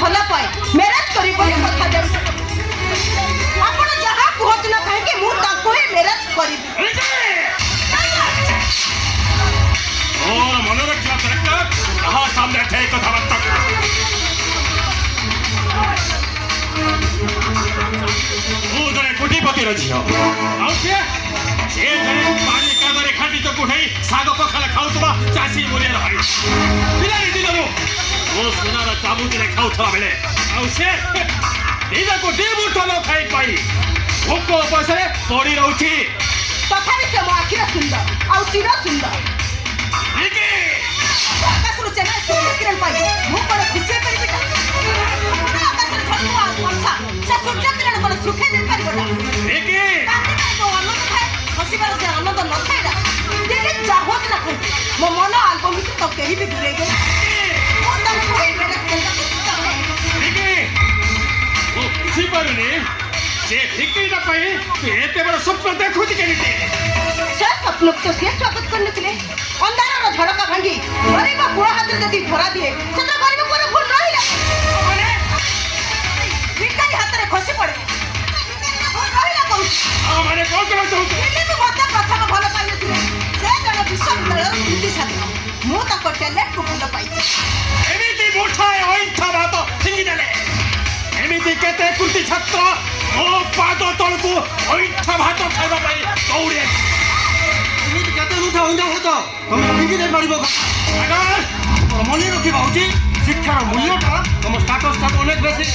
भल पाए मैरेज करी बोली कथा देउछ आपण जहा कहत ना काहे कि मु ताको ही मैरेज करी और मन रखिया करेक्टर कहा सामने थे कथा बात ମୁଁ ଜଣେ କୋଟିପତିର ଝିଅ ଆଉ ସେ ଜଣେ ପାଣି କାଗରେ ଖାଟି ଚକୁ ଉଠାଇ ଶାଗ ପଖାଳ ଖାଉଥିବା ଚାଷୀ ମୁଲିଆର ଭାଇ ପିଲାଟି ଦିନରୁ ମୋ ସୁନାର ଚାବୁକିରେ ଖାଉଥିବା ବେଳେ ଆଉ ସେ ଦିନକୁ ଦି ମୁଠ ନ ଖାଇ ପାଇ ଭୋକ ଉପାସରେ ପଡ଼ି ରହୁଛି ତଥାପି ସେ ମୋ ଆଖିର ସୁନ୍ଦର ଆଉ ଚିର ସୁନ୍ଦର ଆକାଶରୁ ଚେନା ସୂର୍ଯ୍ୟ କିରଣ ପାଇ ମୁଁ କଣ ଖୁସି ହେଇପାରିବି ନା ଆକାଶରେ ଝଡ଼ୁଆ ବର୍ଷା ସେ ସୂର୍ଯ୍ୟ କିରଣ କଣ ଶୁଖେଇ ଦେଇପାରିବ ନା ଆନନ୍ଦ ଥାଏ ହସିବାର ସେ ଆନନ୍ଦ ନଥାଏ ନା ଦିଲ୍ଲୀ ଚାହୁଁତ ନା କହିବି ମୋ ମନ ଆଲବମ୍ ଭିତରେ ତ କେହି ବି ଦୂରେଇ ଗଲେ ମୁଁ ତାଙ୍କୁ ମୁଁ ବୁଝିପାରୁନି ସେ ଠିକଟା ପାଇଁ ଏତେ ବଡ଼ ସ୍ୱପ୍ନ ଦେଖୁଛି କେମିତି ସେ ସ୍ୱପ୍ନକୁ ତ ସିଏ ସ୍ୱାଗତ କରିନଥିଲେ ଅନ୍ଧାରର ଝଡ଼କା ଭାଙ୍ଗି ଗରିବ କୁଳ ହାତରେ ଯଦି ଧରା ଦିଏ ସେଟା ଗରିବ ପୁଅର ଭୁଲ ରହିଲା ଭିକାରୀ ହାତରେ ଖସି ପଡ଼େ ଭୁଲ ରହିଲା କହୁଛି ମାନେ କ'ଣ କରିବାକୁ ଚାହୁଁଛୁ ଦିଲ୍ଲୀକୁ ମଧ୍ୟ ପ୍ରଥମ ଭଲ ପାଇନଥିଲେ ସେ ଜଣେ ବିଶ୍ୱବିଦ୍ୟାଳୟର କୃତି ଛାତ୍ର ମୁଁ ତାଙ୍କ ଟ୍ୟାଲେଣ୍ଟକୁ ଭଲ ପାଇଛି ଏମିତି ମୁଠାଏ ଅଇଁଠା ଭାତ ଫିଙ୍ଗିଦେଲେ ଏମିତି କେତେ କୃତି ଛାତ୍ର ମୋ ପାଦ ତଳକୁ ଅଇଁଠା ଭାତ ଖାଇବା ପାଇଁ ଦୌଡ଼ି ଏମିତି କେତେ ମୁଠା ଅଇଁଠା ଭାତ ତମେ ଫିଙ୍ଗି ଦେଇପାରିବ ମନେ ରଖିବା ଉଚିତ ଶିକ୍ଷାର ମୂଲ୍ୟଟା ତମ ଷ୍ଟାଟସଠାରୁ ଅନେକ ବେଶୀ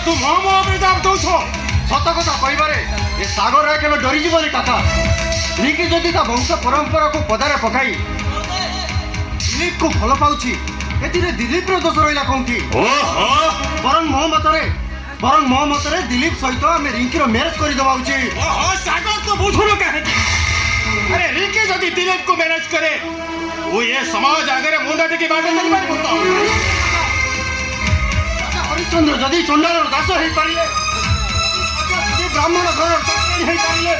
ତୁ ମୋ ଉପରେ ଦାବ ଦଉଛ ସତ କଥା କହିବାରେ ଏ ସାଗରରେ କେବେ ଡରିଯିବନି କାକା ରିଙ୍କି ଯଦି ତା ବଂଶ ପରମ୍ପରାକୁ ପଦାରେ ପକାଇ ଦିଲ୍ଲୀପକୁ ଭଲ ପାଉଛି ଏଥିରେ ଦିଲ୍ଲୀପର ଦୋଷ ରହିଲା କେଉଁଠି ବରଂ ମୋ ମତରେ ଦିଲ୍ଲୀପ ସହିତ ଆମେ ରିଙ୍କିର ମ୍ୟାରେଜ କରିଦେବା ଉଚିତ ସାଗର ତ ବୁଝୁନୁ କାହିଁକି ଆରେ ରିଙ୍କି ଯଦି ଦିଲ୍ଲୀପକୁ ମ୍ୟାନେଜ କରେ ଓ ଏ ସମାଜ ଆଗରେ ମୁଣ୍ଡ ଟିକେ ବାଟ ଚାଲିପାରିବୁ ତ ହରିଶ୍ଚନ୍ଦ୍ର ଯଦି ଚଣ୍ଡାଳର ଦାସ ହେଇପାରିଲେ ବ୍ରାହ୍ମଣ ଘରର ଚାକରାଣୀ ହେଇପାରିଲେ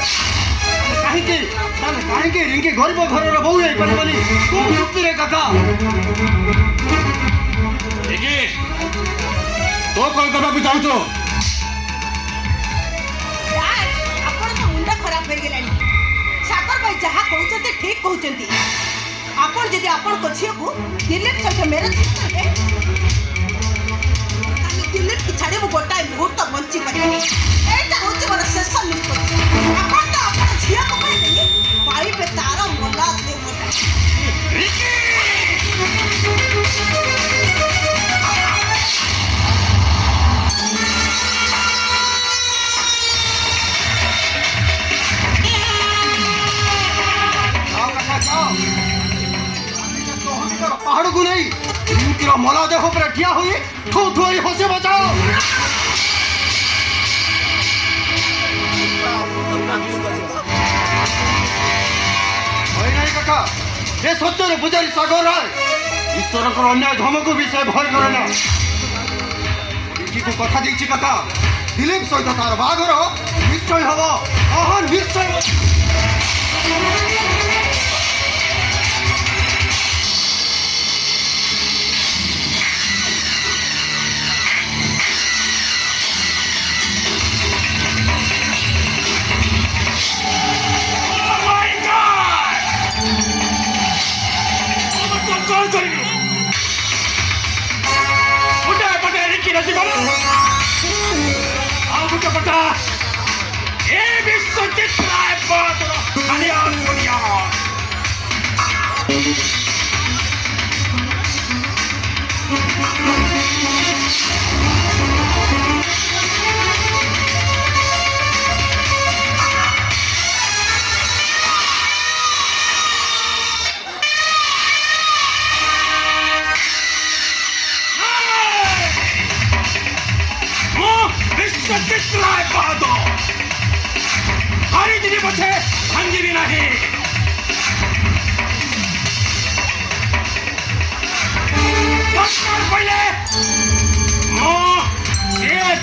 କାହିଁକି ରିଙ୍କି ଗରିବ ଘରର ବୋହୂ ହେଇପାରିବନି କୋଉ ଯୁକ୍ତିରେ କାକା ତୁ କ'ଣ କରିବାକୁ ଚାହୁଁଛୁ ଆପଣଙ୍କ ମୁଣ୍ଡ ଖରାପ ହେଇଗଲାଣି ସାଗର ଭାଇ ଯାହା କହୁଛନ୍ତି ଠିକ କହୁଛନ୍ତି ଆପଣ ଯଦି ଆପଣଙ୍କ ଝିଅକୁ ଦିଲ୍ଲୀପ ସହିତ ମ୍ୟାରେଜ କରିବେ ତାହେଲେ ଦିଲ୍ଲୀପକୁ ଛାଡ଼ି ମୁଁ ଗୋଟାଏ ମୁହୂର୍ତ୍ତ ବଞ୍ଚି ପାରିବିନି ଏଇଟା ହେଉଛି ମୋର ଶେଷ ନିଷ୍ପତ୍ତି ଆପଣ ତ ଆପଣ ଝିଅକୁ କହିବେନି ପାଇବେ ତାର ମଲା ଦେହଟା ପାହାଡ଼କୁ ନେଇ ରିଙ୍କିର ମଲା ଦେହ ଉପରେ ଠିଆ ହୋଇ ଠୁ ଠୁ ହୋଇ ହସି ବଚାଅ କାକା ଏ ସତ୍ୟରେ ପୂଜାରୀ ସାଗର ରାୟ ଈଶ୍ୱରଙ୍କର ଅନ୍ୟାୟ ଧମକୁ ବି ସେ ଭୟ କରେ ନା ରିଙ୍କିକୁ କଥା ଦେଇଛି କାକା ଦିଲ୍ଲୀପ ସହିତ ତାର ବାହାଘର ନିଶ୍ଚୟ ହବ ନିଶ୍ଚୟ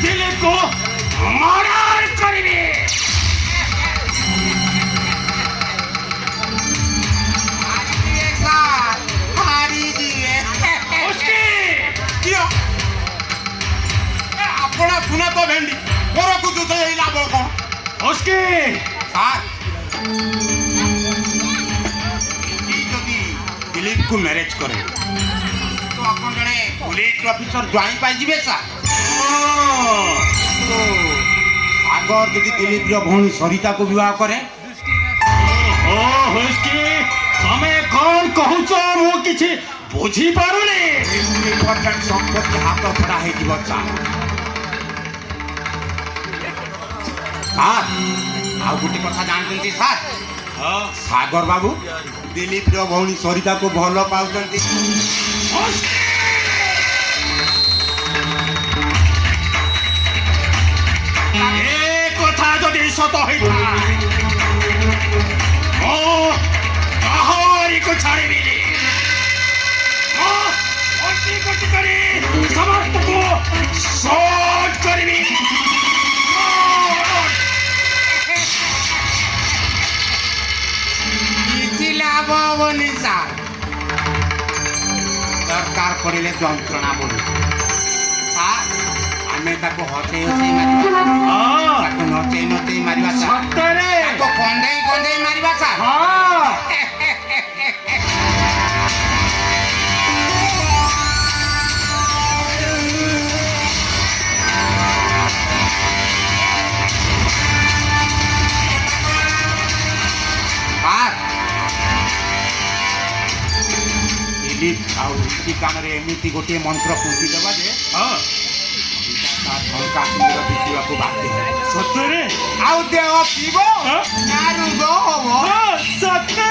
दिल्लीपको मर्डर करिबे ଶୁଣ ତ ଭେଣ୍ଡି ପରକୁ ଯୁଦ୍ଧ ହେଇ ଲାଭ କ'ଣ ଓସ୍କେ ସାର୍ ଯଦି ଦିଲ୍ଲୀପକୁ ମ୍ୟାରେଜ କରେ ତ ଆପଣ ଜଣେ ପୁଲିସ ଅଫିସର ଜ୍ୱାଇଁ ପାଇଯିବେ ସାର୍ ସାଗର ଯଦି ଦିଲ୍ଲୀପର ଭଉଣୀ ସରିତାକୁ ବିବାହ କରେ ଓ ଓସ୍କେ ତମେ କ'ଣ କହୁଛ ମୁଁ କିଛି ବୁଝିପାରୁନି ଇମ୍ପୋର୍ଟାଣ୍ଟ ସମ୍ପତ୍ତି ହାତ ଛଡ଼ା ହେଇଯିବ ସାର୍ ସାର୍ ଆଉ ଗୋଟେ କଥା ଜାଣିଛନ୍ତି ସାର୍ ସାଗର ବାବୁ ଦିଲ୍ଲୀପର ଭଉଣୀ ସରିତାକୁ ଭଲ ପାଉଛନ୍ତି ଏ କଥା ଯଦି ସତ ହୋଇଥାଏ ମୁଁ କାହାରିକୁ ଛାଡ଼ିବିନି ମୁଁ ଗୋଟି ଗୋଟି କରି ସମସ୍ତଙ୍କୁ ଶଟ୍ କରିବି କିଛି ଲାଭ ହବନି ସାର୍ ଦରକାର ପଡ଼ିଲେ ଯନ୍ତ୍ରଣା ବଢ଼ି ସାର୍ ଆମେ ତାକୁ ହସେଇ ହସେଇ ମାରିବା ତାକୁ ନଚେଇ ନଚେଇ ମାରିବା ସାର୍ ସତରେ ତାକୁ କନ୍ଦେଇ କନ୍ଦେଇ ମାରିବା ସାର୍ ହଁ ସାର୍ ଦିଲ୍ଲୀପ ଆଉ ରୁଚି କାନରେ ଏମିତି ଗୋଟିଏ ମନ୍ତ୍ର ପୁଞ୍ଜି ଦେବା ଯେ ହଁ ତା ଟଙ୍କା ସୁନ୍ଦର ବିକିବାକୁ ବାଧ୍ୟ ହେବ ସତରେ ଆଉ ଦେହ ପିଇବ ନା ରୋଗ ହବ ହଁ ସତରେ